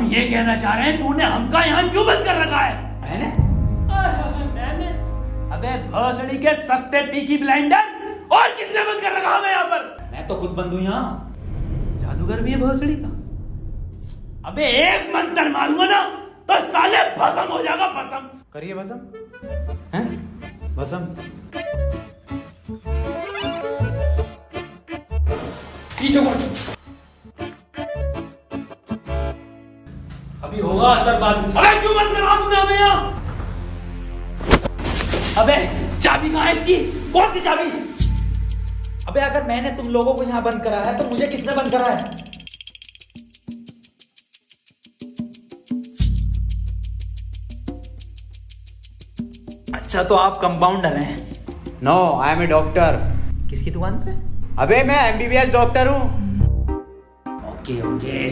ये कहना चाह रहे हैं तूने हमका यहाँ क्यों बंद कर रखा है? मैंने? अबे भोसड़ी के सस्ते पीकी ब्लाइंडर, और किसने बंद कर रखा हमें यहाँ पर? मैं तो खुद बंद हूँ यहाँ। जादूगर भी है भोसड़ी का। अबे एक मंत्र मारूंगा ना तो साले भस्म हो जाएगा, भस्म। करिए भस्म। हैं? भस्म। पीछे मुड़। अभी होगा असर बाद में। अबे क्यों बंद करा तूने हमें यहाँ? अबे चाबी कहाँ है इसकी? कौन सी चाबी? अबे अगर मैंने तुम लोगों को यहाँ बंद करा है तो मुझे किसने बंद करा है? अच्छा तो आप कंपाउंडर हैं? No, I am a doctor. किसकी दुकान पे? अबे मैं MBBS डॉक्टर हूँ। Okay okay.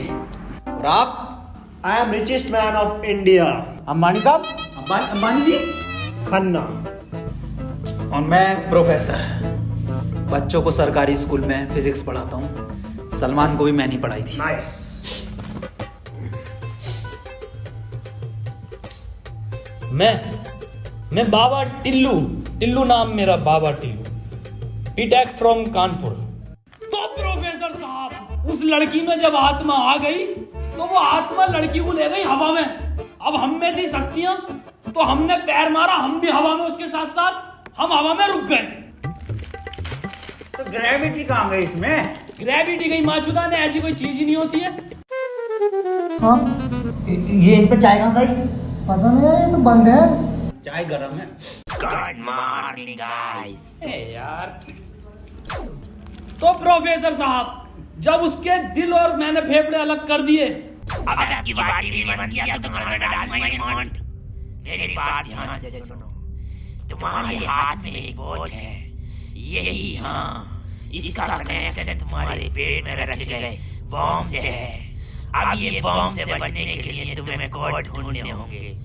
और आप? I am richest man of India, Ambani साहब। अंबानी जी? खन्ना। और मैं प्रोफेसर, बच्चों को सरकारी स्कूल में फिजिक्स पढ़ाता हूँ। सलमान को भी मैंने ही पढ़ाई थी। नाइस। मैं बाबा टिल्लू नाम मेरा, बाबा टिल्लू, बीटेक फ्रॉम कानपुर। तो प्रोफेसर साहब, उस लड़की में जब आत्मा आ गई तो वो आत्मा लड़की को ले गई हवा में। अब हम में थी शक्तियां तो हमने पैर मारा, हम भी हवा में उसके साथ साथ, हम हवा में रुक गए। तो ग्रेविटी कहाँ गई इसमें? ग्रेविटी गई माचुदा ने, ऐसी कोई चीज ही नहीं होती है। हाँ, ये इन पे चाय कहाँ सही? पता नहीं यार, ये तो बंद है। चाय गरम है। Good morning guys. यार तो प्रोफेसर साहब, जब उसके दिल और मैंने फेफड़े अलग कर दिए, अब आपकी बाटी भी मन किया तो तुम्हारा डाल माइंड। मेरी बात ध्यान से सुनो। तुम्हारे हाथ में एक वॉच है, यही हाँ, इसका कनेक्शन तुम्हारे पेट में रखे गए बॉम्ब से है। अब ये बॉम्ब से बचने के लिए तुम्हें कोड ढूंढने होंगे।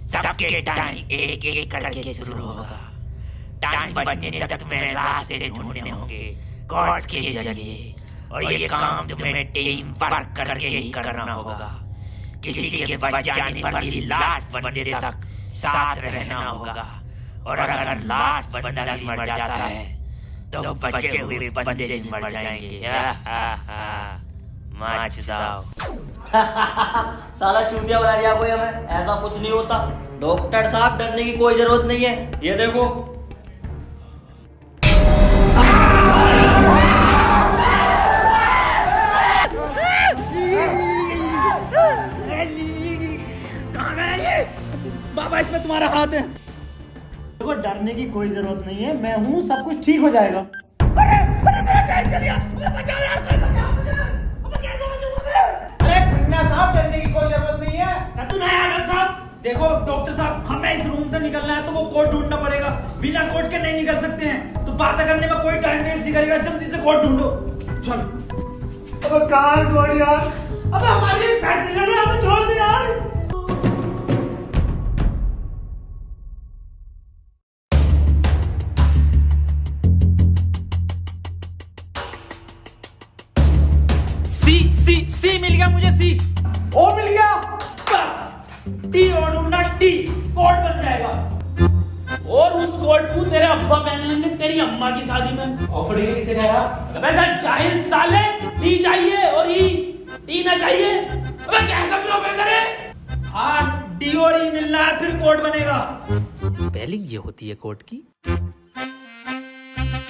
सबके टाइम एक एक करके शुरू होगा। टाइम बचने तक तुम्हें रास्ते ढूंढने होंगे कोड्स के जरिए, और ये काम तुम्हें टीम वर्क करके ही करना होगा। किसी के बच जाने पर भी लास्ट बंदे तक साथ रहना होगा, और अगर लास्ट बंदा भी मर जाता है तो बचे हुए बंदे भी मर जाएंगे। माच जाओ। साला चूतिया बना दिया कोई हमें, ऐसा कुछ नहीं होता। डॉक्टर साहब डरने की कोई जरूरत नहीं है, ये देखो। बाबा इसमें तुम्हारा हाथ है। देखो डरने की कोई जरूरत नहीं है, मैं हूँ, सब कुछ ठीक हो जाएगा। अरे मेरा टाइम चल गया, बचा यार, कोई बचा मुझे। अब कैसे बचूंगा मैं? अरे खन्ना साहब, डरने की कोई जरूरत नहीं है। तू नया डॉक्टर साहब। देखो डॉक्टर साहब, हमें इस रूम से निकलना है तो वो कोड ढूंढना पड़ेगा। बिना कोड के नहीं निकल सकते हैं। तो बात करने में कोई टाइम वेस्ट नहीं करेगा, जल्दी से कोड ढूंढो। चल। अब कहाँ कोड यार? अब हमारी बैटरी लगा, हमें छोड़ दे यार। सी मिल गया मुझे, सी। ओ मिल गया। बस टी और ढूंढना, टी कोड बन जाएगा। और उस कोड को तेरे अब्बा पहन लेंगे तेरी अम्मा की शादी में। ऑफर किसे कहा? अबे जाहिल साले, टी चाहिए और ई, टी ना चाहिए। अबे कैसा प्रोफेसर है? हाँ, डी और ई मिलना है फिर कोड बनेगा। स्पेलिंग ये होती है कोड की।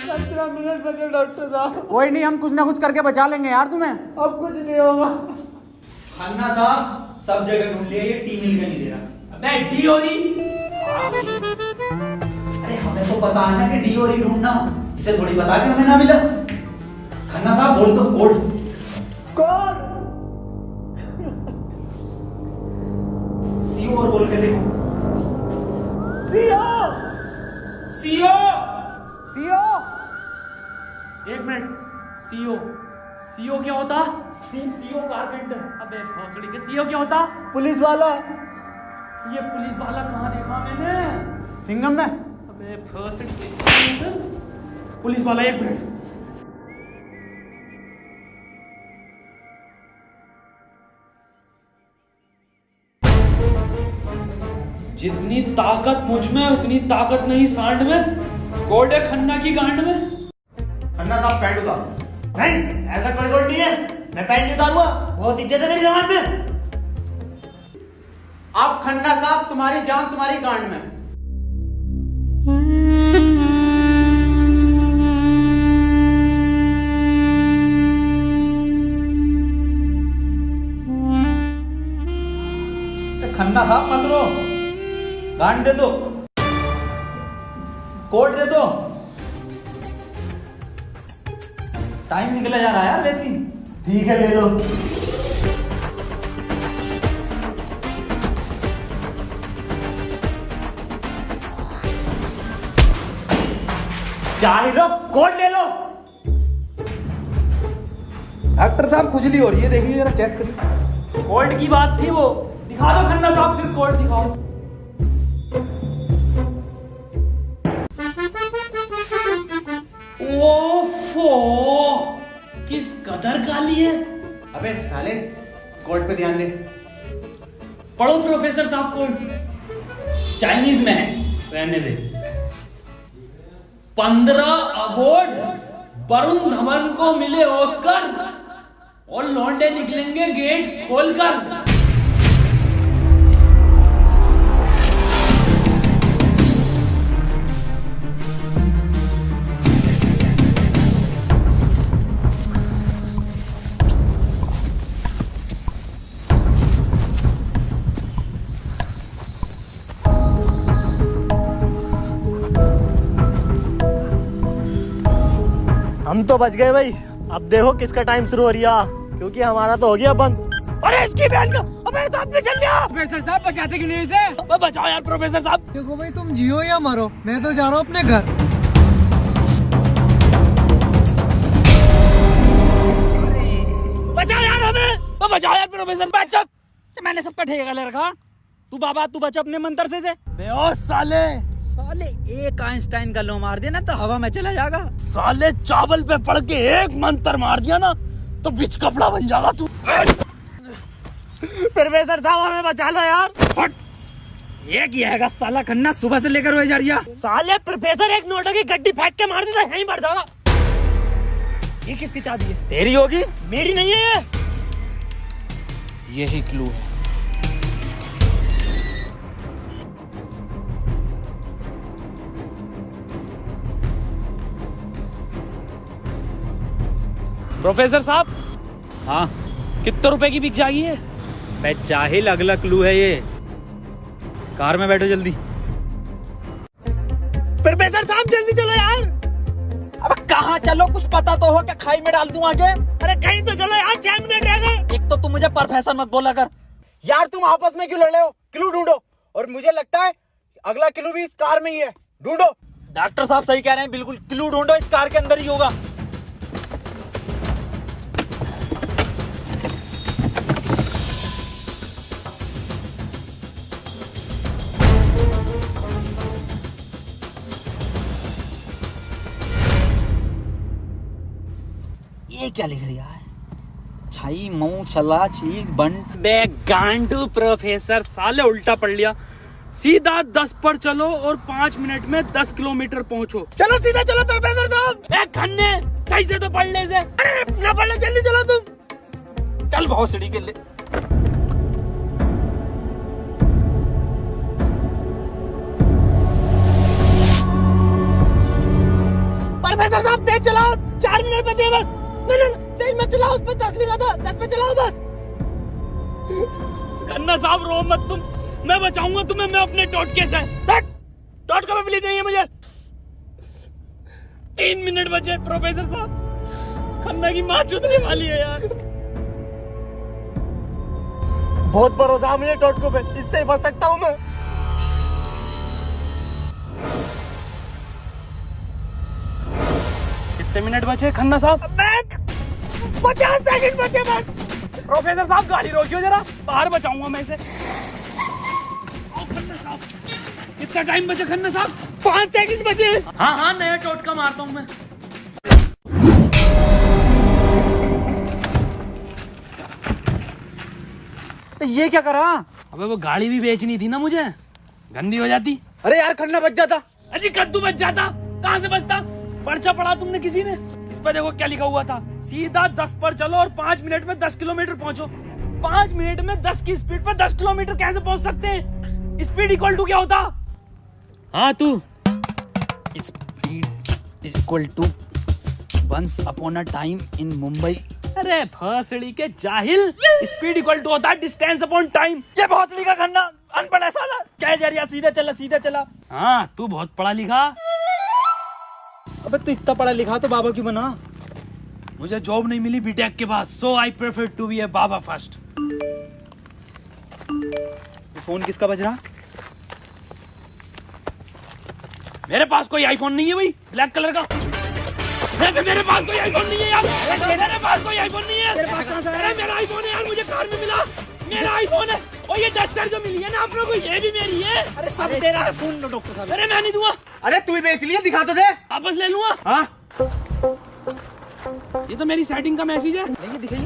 15 मिनट बचे डॉक्टर साहब। कोई नहीं, हम कुछ ना कुछ करके बचा लेंगे यार तुम्हें। अब कुछ नहीं होगा। खन्ना साहब सब जगह ढूंढ लिया, ये टी मिल के नहीं दे रहा। अबे डी और ई। अरे हमें तो पता है ना कि डी और ई ढूंढना, इसे थोड़ी पता कि हमें ना मिला। खन्ना साहब बोल दो कोड। कोड सीओ और बोल के देखो। सीओ। सीओ। सीओ। एक मिनट, सीओ। सीओ क्या होता? CO carpenter. अबे भोसड़ी के सीओ क्या होता? पुलिस वाला। ये पुलिस वाला कहाँ देखा मैंने? सिंघम में। अबे भोसड़ी पुलिस वाला, एक मिनट। जितनी ताकत मुझ में उतनी ताकत नहीं सांड में, कोडे खन्ना की गांड में। खन्ना साहब पैंट उतारो। नहीं, ऐसा कोई कोड नहीं है, मैं पैंट नहीं उतारूंगा, बहुत इज्जत है मेरी समाज में। अब खन्ना साहब तुम्हारी जान तुम्हारी गांड में। खन्ना साहब मत रो, गांड दे दो, कोट दे दो। टाइम निकला जा रहा है यार वैसी। ठीक है, ले लो। चाहे लो, कोट ले लो। डॉक्टर साहब खुजली हो रही है, देखिए जरा चेक करिए। कोर्ट की बात थी वो, दिखा दो खन्ना साहब, फिर कोर्ट दिखाओ। ओफो, किस कदर काली है। अबे साले, कोर्ट पे ध्यान दे। पढ़ो प्रोफेसर साहब कोर्ट। चाइनीज में है, रहने दे। 15 अवार्ड वरुण धवन को मिले ऑस्कर, और लौंडे निकलेंगे गेट खोलकर। हम तो बच गए भाई। अब देखो किसका टाइम शुरू हो रहा, क्योंकि हमारा तो हो गया बंद। अरे इसकी बहन का, अबे तो आपने चल लिया। प्रोफेसर साहब बचाते क्यों नहीं इसे? बचाओ यार प्रोफेसर साहब। देखो भाई, तुम जियो या मरो, मैं तो जा रहा हूँ अपने घर। बचाओ यार हमें। बचाओ यार प्रोफेसर। बच, मैंने सबका ठेका ले रखा। तू बाबा तू बच अपने मंत्र से। बेहोश साले। साले एक आइंस्टाइन का लो मार देना तो हवा में चला जाएगा। साले चावल पे पड़ के एक मंत्र मार दिया ना तो बिच कपड़ा बन जाएगा तू। प्रोफेसर साहब हमें बचा लो यार। ये क्या है साला खन्ना, सुबह से लेकर हुए जा रही है। साले प्रोफेसर एक नोटों की गड्डी फेंक के मार देता, यहीं मर जाएगा। ये किसकी चाबी है? तेरी होगी, मेरी नहीं है ये। यही क्लू है। प्रोफेसर साहब, हाँ कितने रुपए की बिक जाएगी है? बे जाहिल, अगला क्लू है ये। कार में बैठो जल्दी। प्रोफेसर साहब जल्दी चलो यार। अब कहाँ चलो, कुछ पता तो हो, क्या खाई में डाल दूं आगे? अरे कहीं तो चलो यार, 6 मिनट रह गए। एक तो तुम मुझे प्रोफेसर मत बोला कर यार। तुम आपस में क्यों लड़ रहे हो? क्लू ढूंढो। और मुझे लगता है अगला क्लू भी इस कार में ही है, ढूंढो। डॉक्टर साहब सही कह रहे हैं, बिल्कुल क्लू ढूंढो, इस कार के अंदर ही होगा। ये क्या लिख रही है? छाई मऊ चला चीक बंट। बे गांडू प्रोफेसर साले, उल्टा पढ़ लिया। सीधा 10 पर चलो और 5 मिनट में 10 किलोमीटर पहुंचो। चलो सीधा चलो प्रोफेसर साहब। ए खन्ने, सही से तो पढ़ ले से। अरे ना पढ़ ले, जल्दी चलो तुम। चल बहुत सीढ़ी के ले। प्रोफेसर साहब तेज चलाओ, 4 मिनट बचे बस। नहीं तेज मत चलाओ, उस पर 10 लिखा था, 10 पे चलाओ बस। खन्ना साहब रो मत तुम, मैं बचाऊंगा तुम्हें, मैं अपने टोटके से। टॉट का बिलीव नहीं है मुझे। 3 मिनट बचे प्रोफेसर साहब, खन्ना की माँ चुदने वाली है यार। बहुत भरोसा है मुझे टोटको पे, इससे ही बच सकता हूँ मैं। कितने मिनट बचे खन्ना साहब? 50 सेकंड बचे बस। प्रोफेसर साहब गाड़ी रोकियो जरा, बाहर बचाऊंगा मैं इसे। कितना टाइम बचे खन्ना साहब? 5 सेकंड बचे। हाँ हाँ, नया टोटका मारता हूँ मैं। ये क्या करा? अबे वो गाड़ी भी बेचनी थी ना मुझे, गंदी हो जाती। अरे यार खन्ना बच जाता। अजी कद्दू बच जाता, कहाँ से बचता? पर्चा पढ़ा तुमने किसी ने? इस पर देखो क्या लिखा हुआ था, सीधा 10 पर चलो और 5 मिनट में 10 किलोमीटर पहुंचो। 5 मिनट में 10 की स्पीड पर 10 किलोमीटर कैसे पहुंच सकते हैं? स्पीड इक्वल टू क्या होता? हाँ तू। Speed equal to once upon a time in Mumbai. अरे भोसड़ी के जाहिल, स्पीड इक्वल टू होता है डिस्टेंस अपॉन टाइम। ये भोसड़ी का खन्ना अनपढ़ है साला। क्या जरिया, सीधा चला सीधा चला। हाँ तू बहुत पढ़ा लिखा। अबे तू इतना पढ़ा लिखा तो बाबा क्यों बना? मुझे जॉब नहीं मिली बीटेक के बाद, so I prefer to be a baba first. Phone किसका बज रहा? मेरे पास कोई आईफोन नहीं है भाई, ब्लैक कलर का। मेरे पास कोई आईफोन नहीं है यार, मेरे पास कोई आईफोन नहीं है। अरे मेरा आईफोन है यार, मुझे कार में मिला, मेरा आईफोन है। और ये डस्टर जो मिली है ना आप लोगों को, ये भी मेरी है। अरे सब तेरा है। फोन लो डॉक्टर साहब। अरे मैं नहीं दूंगा। अरे तू ही बेच लिया, दिखा तो दे। वापस ले लूंगा। हाँ ये तो मेरी सेटिंग का मैसेज है। नहीं दिखाइए।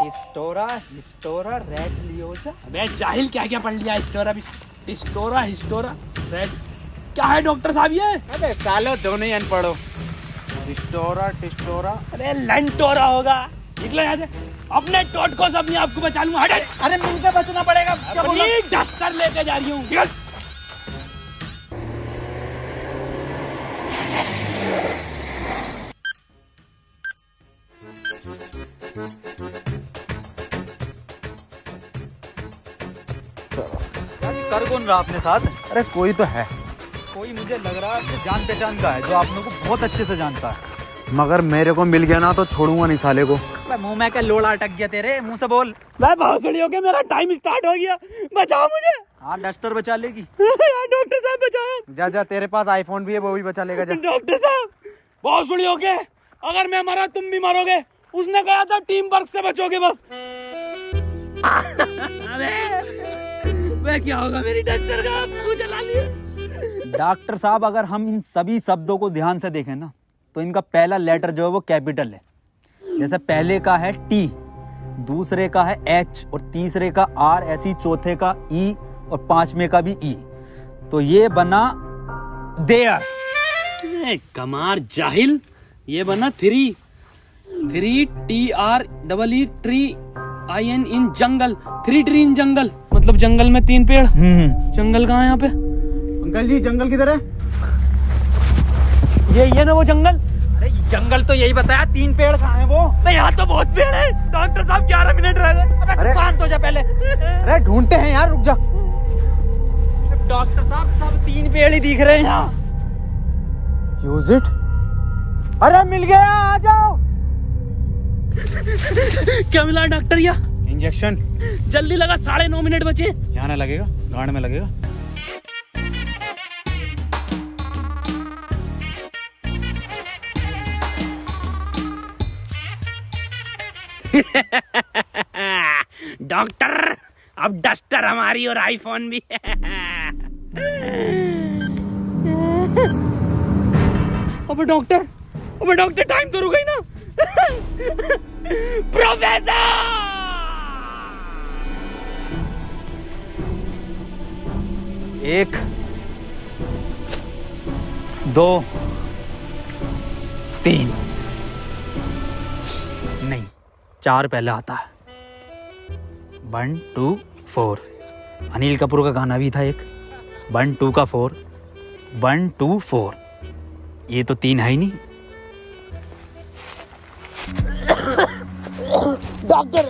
हिस्टोरा हिस्टोरा रेड लियोजा। अबे जाहिल क्या क्या पढ़ लिया? हिस्टोरा रेड क्या है डॉक्टर साहब ये? अबे सालो दोनों ही अनपढ़ हो। हिस्टोरा टिस्टोरा। अरे लंटोरा होगा। निकलो यहाँ से, अपने टोटको से अपने आप को बचा लूंगा। हट। अरे मुझे बचना पड़ेगा। अपनी डस्टर लेके जा रही हूँ। कर कौन रहा अपने साथ? अरे कोई तो है। कोई मुझे लग रहा है कि जान पहचान का है, जो आप लोगों को बहुत अच्छे से जानता है। मगर मेरे को मिल गया ना तो छोड़ूंगा नहीं साले को। मुंह में क्या लोड़ा अटक गया तेरे? मुंह से बोल। मैं भोसड़ी हो गया, मेरा टाइम स्टार्ट हो गया, बचाओ मुझे। हाँ डस्टर बचा लेगी। डॉक्टर साहब बचाओ। जा जा, तेरे पास आईफोन भी है, वो भी बचा लेगा। जा डॉक्टर साहब भोसड़ी हो गए, अगर मैं मरा तुम भी मरोगे। उसने कहा था टीम वर्क से बचोगे बस। मैं क्या होगा मेरी डस्टर का? आपको जला लिया। डॉक्टर साहब अगर हम इन सभी शब्दों को ध्यान से देखें ना, तो इनका पहला लेटर जो है वो कैपिटल है। जैसे पहले का है टी, दूसरे का है एच और तीसरे का आर, ऐसी चौथे का ई और पांचवें का भी ई। तो ये बना देयर। कमार जाहिल, ये बना three TREE tree IN in jungle. 3 tree in jungle, मतलब जंगल में 3 पेड़। जंगल कहाँ है यहाँ पे? अंकल जी जंगल किधर है? ये ना वो जंगल। अरे जंगल तो यही बताया, 3 पेड़ कहाँ हैं वो? नहीं यहाँ तो बहुत पेड़ है। डॉक्टर साहब 11 मिनट रह गए। अरे शांत हो जा पहले। अरे ढूंढते हैं यार, रुक जा। डॉक्टर साहब सब 3 पेड़ ही दिख रहे हैं यहाँ। Use it. अरे मिल गया, आ जाओ। क्या मिला डॉक्टर? या इंजेक्शन। जल्दी लगा, 9.5 मिनट बचे। यहाँ ना लगेगा, गांड में लगेगा। डॉक्टर अब डस्टर हमारी और आईफोन भी। अबे डॉक्टर टाइम तो रुक गई ना। प्रोफेसर 1 2 3 नहीं, 4 पहले आता है। 1 2 4। अनिल कपूर का गाना भी था एक, 1 2 का 4, 1 2 4। ये तो 3 है ही नहीं। डॉक्टर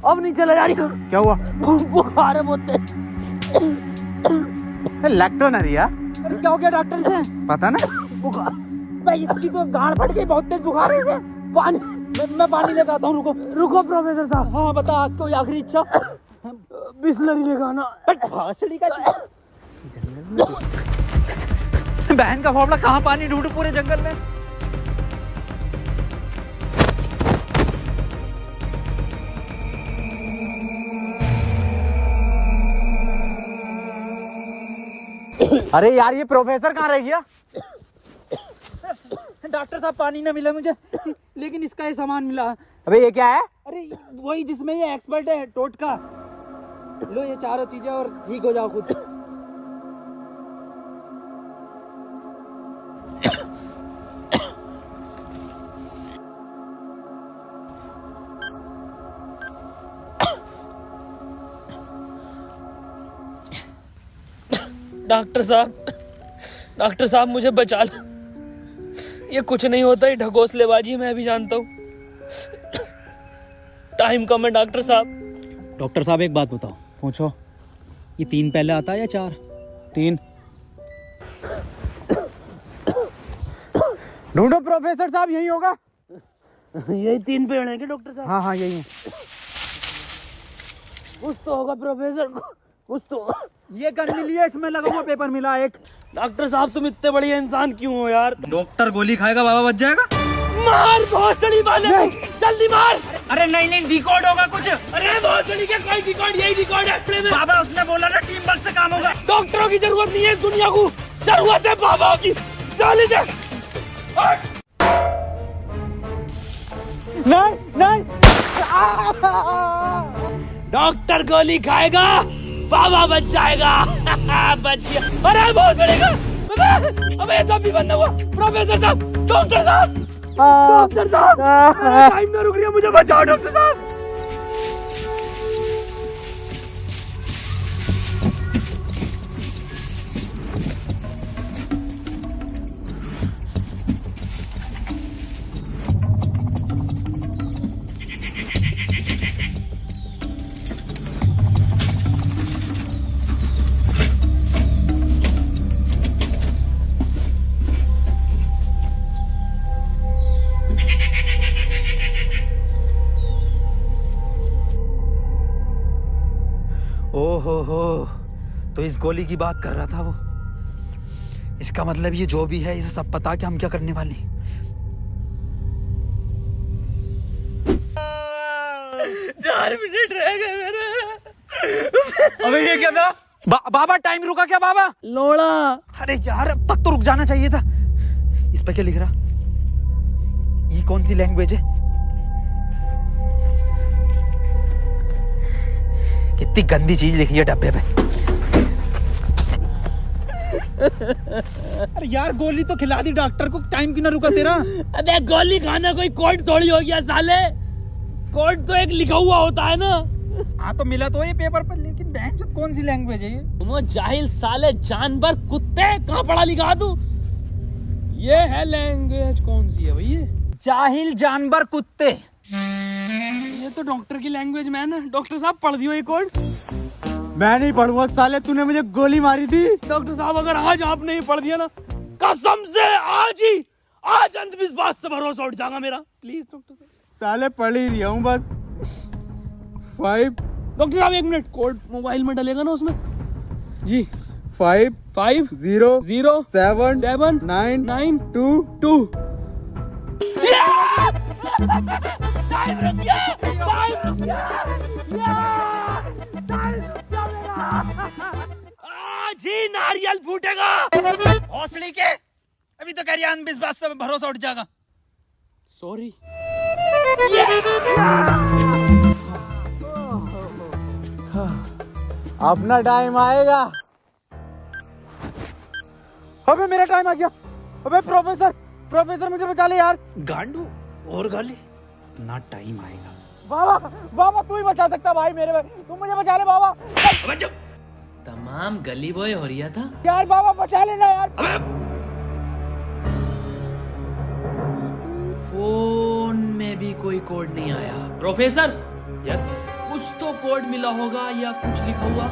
अब नहीं चला जा रही। क्या हुआ? बुखार है बहुत। लग तो ना रिया। अरे क्या हो गया डॉक्टर से? पता ना। बुखार भाई, इसकी तो गांड फट गई, बहुत तेज बुखार है। पानी मैं पानी लेकर आता हूँ। रुको प्रोफेसर साहब। हाँ बता, आज कोई आखिरी इच्छा? बिस्लरी लेकर आना। भासड़ी का बहन का फावड़ा, कहाँ पानी ढूंढू पूरे जंगल में? अरे यार ये प्रोफेसर कहाँ रह गया? डॉक्टर साहब पानी ना मिला मुझे, लेकिन इसका ये सामान मिला। अबे ये क्या है? अरे वही जिसमें ये एक्सपर्ट है टोटका। लो ये चारों चीजें और ठीक हो जाओ खुद। डॉक्टर साहब मुझे बचा लो। ये कुछ नहीं होता, ये ढकोसलेबाजी मैं भी जानता हूँ। टाइम कम है डॉक्टर साहब। डॉक्टर साहब एक बात बताओ, पूछो, ये 3 पहले आता है या 4? 3। ढूंढो प्रोफेसर साहब, यही होगा। यही 3 पेड़ हैं क्या डॉक्टर साहब? हाँ यही है। कुछ तो होगा प्रोफेसर, कुछ तो। ये गन मिली है, इसमें लगा हुआ पेपर मिला एक। डॉक्टर साहब तुम इतने बढ़िया इंसान क्यों हो यार? डॉक्टर गोली खाएगा, बाबा बच जाएगा। मार भोसड़ी वाले, जल्दी मार। अरे नहीं डिकोड होगा कुछ। अरे भोसड़ी के कोई डिकोड, यही डिकोड है अपने में। बाबा उसने बोला ना टीम वर्क से काम होगा। डॉक्टरों की जरूरत नहीं है दुनिया को, जरूरत है बाबा की। चल इधर। नहीं डॉक्टर गोली खाएगा, बाबा बच जाएगा। बच गया। अरे बहुत बड़ेगा। अबे तो भी बंद हुआ। प्रोफेसर साहब, डॉक्टर साहब, डॉक्टर साहब, टाइम ना रुक रही है, मुझे बचाओ डॉक्टर साहब। ओहो, तो इस गोली की बात कर रहा था वो। इसका मतलब ये जो भी है, इसे सब पता कि हम क्या करने वाले। 4 मिनट रह गए मेरे। अबे ये क्या था? बाबा टाइम रुका क्या बाबा? लोड़ा। अरे यार अब तक तो रुक जाना चाहिए था। इस पे क्या लिख रहा? ये कौन सी लैंग्वेज है? कितनी गंदी चीज लिखी है डब्बे पे। अरे यार गोली तो खिला दी डॉक्टर को, टाइम क्यों ना रुका तेरा? अबे गोली खाना कोई कोड थोड़ी हो गया साले। कोड तो एक लिखा हुआ होता है ना। हाँ तो मिला तो ये पेपर पर, लेकिन बहन जो कौन सी लैंग्वेज है ये? तुम जाहिल साले, जानवर कुत्ते, कहाँ पढ़ा लिखा तू? ये है लैंग्वेज कौन सी है भैया? जाहिल जानवर कुत्ते। ये तो डॉक्टर की लैंग्वेज मैन है। डॉक्टर साहब पढ़ दियो ये कोड। मैं नहीं पढ़ूंगा साले, तूने मुझे गोली मारी थी। डॉक्टर साहब अगर आज आपने ये पढ़ दिया ना, कसम से आज अंधविश्वास से भरोसा उठ जाएगा मेरा। प्लीज डॉक्टर साहब। साले पढ़ ही रहा हूँ बस। 5 डॉक्टर साहब 1 मिनट, कोड मोबाइल में डलेगा ना उसमें? जी 5 5 0 0 7 7 9 9 2 2। टाइम रुक गया, टाइम रुक गया, टाइम रुक गया मेरा। आज ही नारियल फूटेगा। हौसली के, अभी तो कह रही अंधविश्वास से भरोसा उठ जाएगा। सॉरी। अपना टाइम आएगा। अबे मेरा टाइम आ गया। अबे प्रोफेसर मुझे बचा ले यार। गांडू और गाली, अपना टाइम आएगा। बाबा तू ही बचा सकता भाई मेरे, तुम मुझे बचा ले बाबा। अबे जब तमाम गली बॉय हो रहा था यार बाबा बचा लेना यार। अबे फोन में भी कोई कोड नहीं आया। प्रोफेसर यस, कुछ तो कोड मिला होगा या कुछ लिखा हुआ?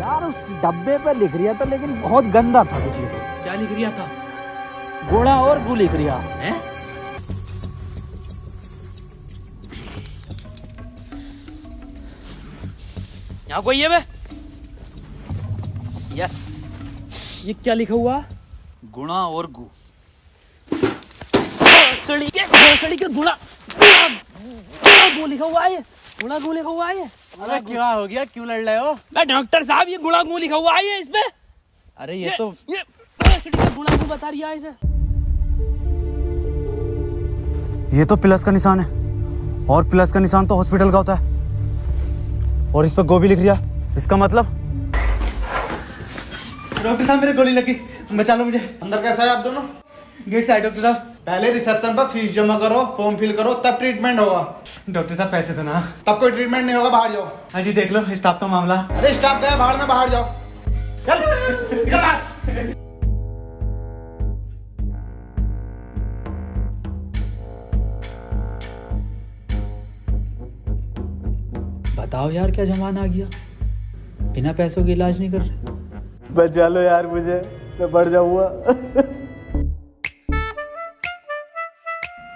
यार उस डब्बे पे लिख रिया था, लेकिन बहुत गंदा था कुछ लिखा। क्या लिख रिया था? गोड़ा और गु लिख रिया है। यहाँ कोई है बे? यस, ये क्या लिखा हुआ? गुणा और गु। भोसड़ी के गुणा गु लिखा हुआ है। गुणा गु लिखा हुआ है। अरे क्या हो गया, क्यों लड़ रहे हो? डॉक्टर साहब ये गुणा गु लिखा हुआ है इसमें। अरे ये भोसड़ी का गुणा गु बता रही है इसे। ये तो प्लस का निशान है, और प्लस का निशान तो हॉस्पिटल का होता है, और इस पर गो भी लिख रिया। इसका मतलब? डॉक्टर साहब मेरे गोली लगी, बचा लो मुझे। अंदर कैसा है आप दोनों? गेट से आए डॉक्टर साहब। पहले रिसेप्शन पर फीस जमा करो, फॉर्म फिल करो, तब ट्रीटमेंट होगा। डॉक्टर साहब पैसे तो ना। तब कोई ट्रीटमेंट नहीं होगा, बाहर जाओ। हाँ जी देख लो स्टाफ का मामला। अरे स्टाफ गया बाहर में, बाहर जाओ। चल निकल बाहर। बताओ यार क्या जमाना आ गया, बिना पैसों के इलाज नहीं कर रहे। बचा लो यार मुझे, मैं बढ़ जाऊंगा।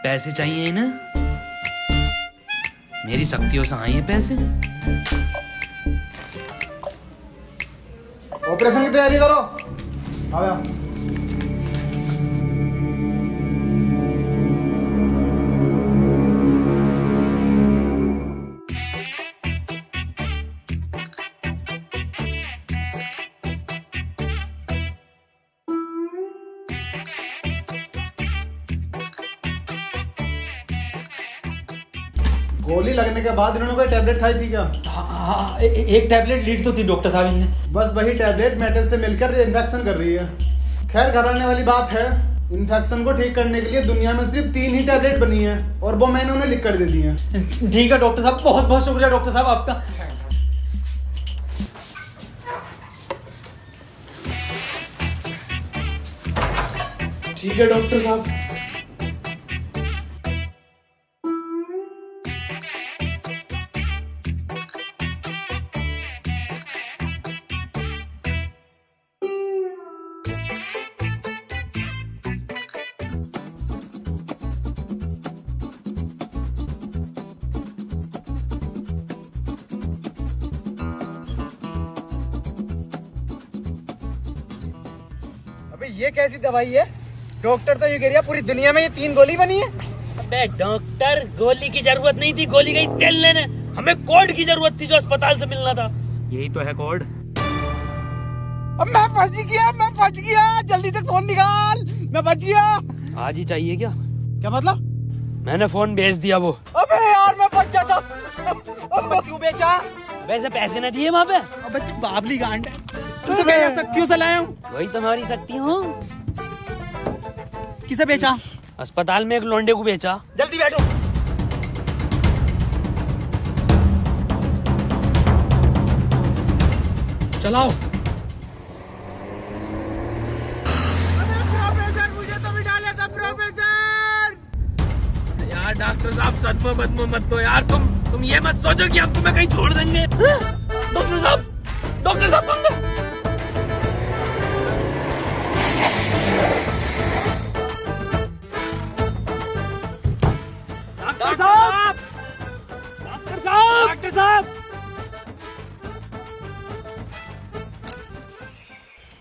पैसे चाहिए ना, मेरी शक्तियों से आए हैं पैसे। ऑपरेशन की तैयारी करो। आओ यार। गोली लगने के बाद इन्होंने कोई टैबलेट खाई थी क्या? हाँ, एक टैबलेट लीड तो थी डॉक्टर साहब इनने। बस वही टैबलेट मेटल से मिलकर इन्फेक्शन कर रही है। खैर घबराने वाली बात है, इन्फेक्शन को ठीक करने के लिए दुनिया में सिर्फ 3 ही टैबलेट बनी है और वो मैंने उन्हें लिख कर दे दी है। ठीक है डॉक्टर साहब, बहुत बहुत शुक्रिया डॉक्टर साहब आपका। ठीक है डॉक्टर साहब। अबे ये कैसी दवाई है? डॉक्टर तो ये कह रहा पूरी दुनिया में ये 3 गोली बनी है। अबे डॉक्टर, गोली की जरूरत नहीं थी, गोली गई तेल लेने। हमें कोड की जरूरत थी जो अस्पताल से मिलना था। यही तो है कोड। अब मैं फंस गया, जल्दी से फोन निकाल, मैं बच गया। आज ही चाहिए क्या? क्या मतलब? मैंने फोन भेज दिया वो। अबे यार मैं बच जाता। अब क्यों बेचा? वैसे पैसे न दिए वहाँ पे। अबे तू बाबली गांड है, तू तो क्या शक्तियों से लाया हूँ। वही तुम्हारी शक्ति हूँ। किसे बेचा? अस्पताल में एक लौंडे को बेचा। जल्दी बैठो। चलाओ। प्रोफेसर मुझे तो भी डाला था प्रोफेसर। यार डॉक्टर साहब सदमा बदमा मत लो यार, तुम ये मत सोचो कि अब तुम्हें कहीं छोड़ देंगे। डॉक्टर साहब डॉक्टर साहब।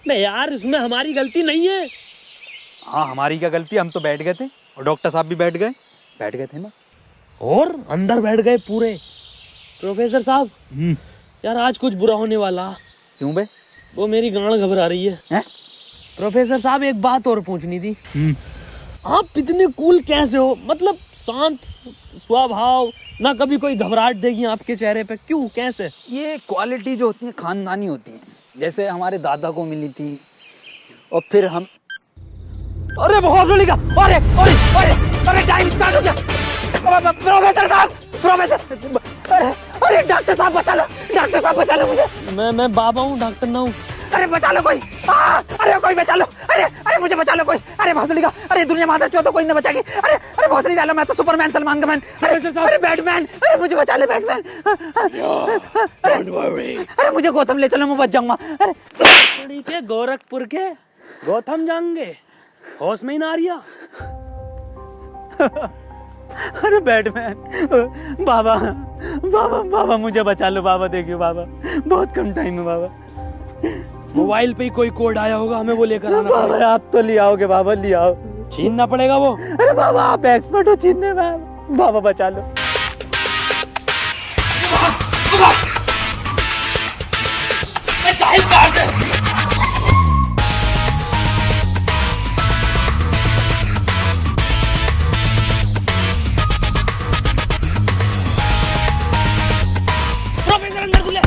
नहीं यार, इसमें हमारी गलती नहीं है। हाँ हमारी क्या गलती, हम तो बैठ गए थे और डॉक्टर साहब भी बैठ गए थे ना। और अंदर बैठ गए पूरे। प्रोफेसर साहब यार आज कुछ बुरा होने वाला। क्यों बे? वो मेरी गांड घबरा रही है। हैं? प्रोफेसर साहब एक बात और पूछनी थी। आप इतने कूल कैसे हो? मतलब शांत स्वभाव, ना कभी कोई घबराहट देगी आपके चेहरे पे, क्यों कैसे? ये क्वालिटी जो होती है खानदानी होती है, जैसे हमारे दादा को मिली थी और फिर हम। अरे बहुत बड़ी का, अरे टाइम स्टार्ट हो गया। प्रोफेसर साहब, अरे डॉक्टर साहब बचा लो मुझे। मैं बाबा हूँ, डॉक्टर ना हूँ। अरे बचा लो कोई, अरे कोई बचा लो, अरे मुझे बचा लो कोई। अरे भोसड़ी का, अरे दुनिया मादर चो तो कोई न बचाएगी। अरे भोसड़ी वाला, मैं तो सुपरमैन, सलमान का मैन। अरे बैटमैन, अरे मुझे बचा ले बैटमैन। अरे मुझे गौतम ले चलो, मैं बच जाऊंगा। अरे के गोरखपुर के गौतम जाएंगे, होश में ही ना आ रिया। अरे बैटमैन, बाबा मुझे बचा लो बाबा, देखियो बाबा बहुत कम टाइम है बाबा। मोबाइल पे ही कोई कोड आया होगा, हमें वो लेकर आना बाबा पड़ेगा। आप तो ले आओगे बाबा, ले आओ। छीनना पड़ेगा वो। अरे बाबा आप एक्सपर्ट हो छीनने में, बाबा बचा लो। प्रोफेसर अंदर खुले।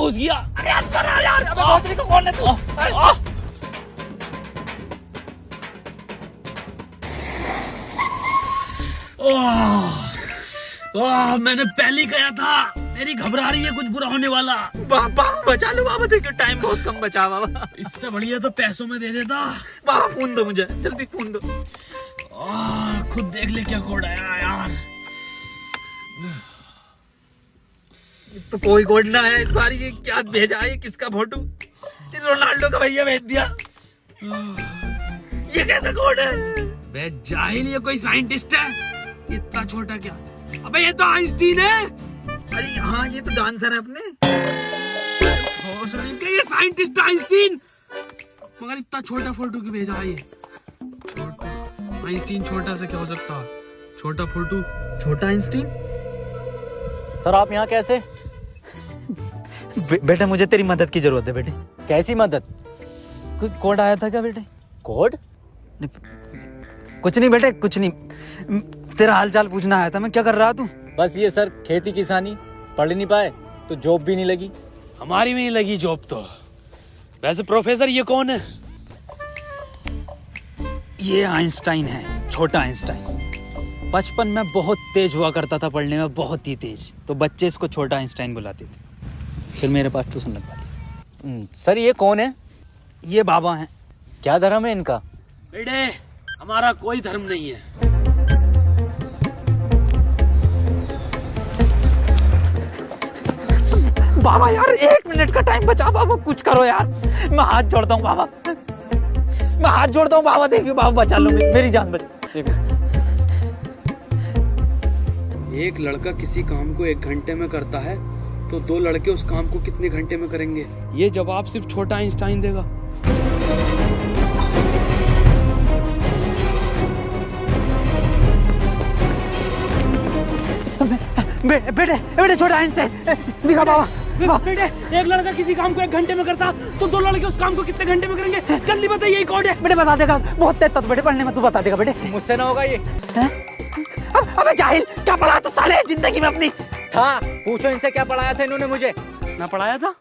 घुस गया। अरे अंदर आ यार, अबे भोसड़ी को कौन है तू? मैंने पहले ही कहा था, मेरी घबरा रही है कुछ बुरा होने वाला। बाबा बचा लो बाबा, देखो टाइम बहुत कम बचा बाबा। इससे बढ़िया तो पैसों में दे देता। बाबा फोन दो मुझे, जल्दी फोन दो। खुद देख ले क्या कोड आया यार। तो कोई कोड ना है इस बार। ये क्या भेजा है, किसका फोटो? रोनाल्डो का भैया भेज दिया। ये कैसा कोड है? बे जाहिल, ये कोई साइंटिस्ट है? इतना छोटा क्या? अबे ये तो आइंस्टीन है। अरे हाँ, ये तो डांसर है अपने। ये साइंटिस्ट आइंस्टीन, मगर इतना छोटा फोटो क्यों भेजा है ये? छोटा आइंस्टीन, छोटा से क्या हो सकता? छोटा फोटो, छोटा आइंस्टीन। सर आप यहाँ कैसे? बेटा मुझे तेरी मदद की जरूरत है बेटे। कैसी मदद? कोई कोड आया था क्या बेटे? कोड? कुछ नहीं बेटे, कुछ नहीं। तेरा हाल चाल पूछना आया था मैं। क्या कर रहा तू? बस ये सर, खेती किसानी। पढ़ नहीं पाए तो जॉब भी नहीं लगी। हमारी भी नहीं लगी जॉब तो। वैसे प्रोफेसर ये कौन है? ये आइंस्टाइन है, छोटा आइंस्टाइन। बचपन में बहुत तेज हुआ करता था पढ़ने में, बहुत ही तेज। तो बच्चे इसको छोटा आइंस्टाइन बुलाते थे। फिर मेरे पास ट्यूशन लगवा दी। सर ये कौन है? ये बाबा हैं। क्या धर्म है इनका? बेटे हमारा कोई धर्म नहीं है। बाबा यार 1 मिनट का टाइम बचा बाबा, कुछ करो यार। मैं हाथ जोड़ता हूँ बाबा, मैं हाथ जोड़ता हूँ बाबा। देखिए बाबा बचा लो, मेरी जान बचा। एक लड़का किसी काम को 1 घंटे में करता है तो 2 लड़के उस काम को कितने घंटे में करेंगे? ये जवाब सिर्फ छोटा आइंस्टाइन देगा। बेटे छोटा आइंस्टाइन दिखा बाबा। बेटे एक लड़का किसी काम को 1 घंटे में करता तो 2 लड़के उस काम को कितने घंटे में करेंगे? जल्दी बताइए, यही कोड है। बेटे बता देगा, बहुत तेज था बेटे पढ़ने में, तू बता देगा बेटे। मुझसे ना होगा ये। अबे जाहिल, क्या पढ़ा तो साले जिंदगी में अपनी? था, पूछो इनसे क्या पढ़ाया था इन्होंने मुझे। ना पढ़ाया था?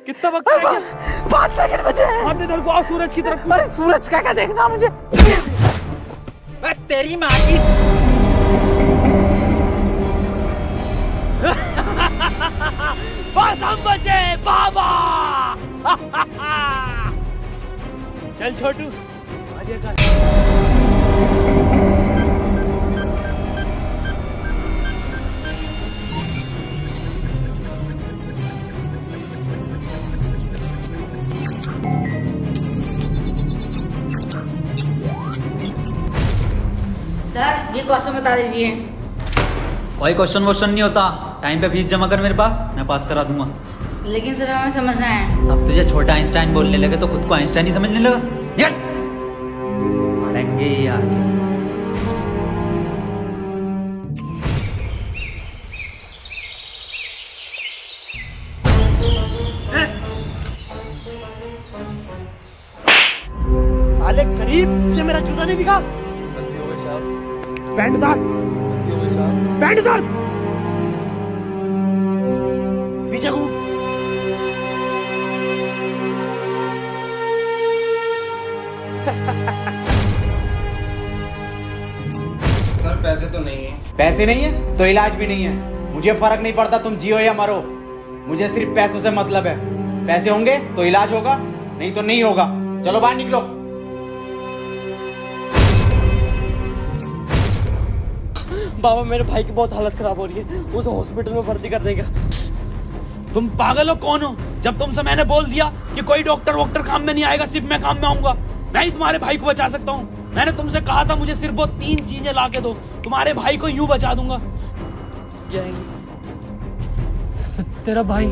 कितना वक्त है? 5 सेकंड बचे हैं। हाथ इधर को आओ, सूरज की तरफ। अरे सूरज क्या देखना मुझे? तेरी माँ की। बस हम बचे बाबा। चल छोटू आगे कर। सर ये क्वेश्चन बता दीजिए। कोई क्वेश्चन वोश्चन नहीं होता। टाइम पे फीस जमा कर मेरे पास, मैं पास करा दूंगा। लेकिन सर हमें समझना है। सब तुझे छोटा आइंस्टाइन बोलने लगे तो खुद को आइंस्टाइन ही समझने लगा। पढ़ेंगे ही आगे। साले गरीब, ये मेरा जूता नहीं दिखा। गलती हो गई साहब। पैंट उतार, गलती हो गई साहब। पैंट उतार, पीछे घूम। सर पैसे तो नहीं है। पैसे नहीं है तो इलाज भी नहीं है। मुझे फर्क नहीं पड़ता तुम जियो या मरो, मुझे सिर्फ पैसों से मतलब है। पैसे होंगे तो इलाज होगा, नहीं तो नहीं होगा। चलो बाहर निकलो। बाबा मेरे भाई की बहुत हालत खराब हो रही है, उसे हॉस्पिटल में भर्ती कर देगा। तुम पागल हो? कौन हो? जब तुमसे मैंने बोल दिया कि कोई डॉक्टर वॉक्टर काम में नहीं आएगा, सिर्फ मैं काम में आऊंगा। मैं ही तुम्हारे भाई को बचा सकता हूँ। मैंने तुमसे कहा था मुझे सिर्फ वो 3 चीजें ला के दो, तुम्हारे भाई को यूं बचा दूंगा। तेरा भाई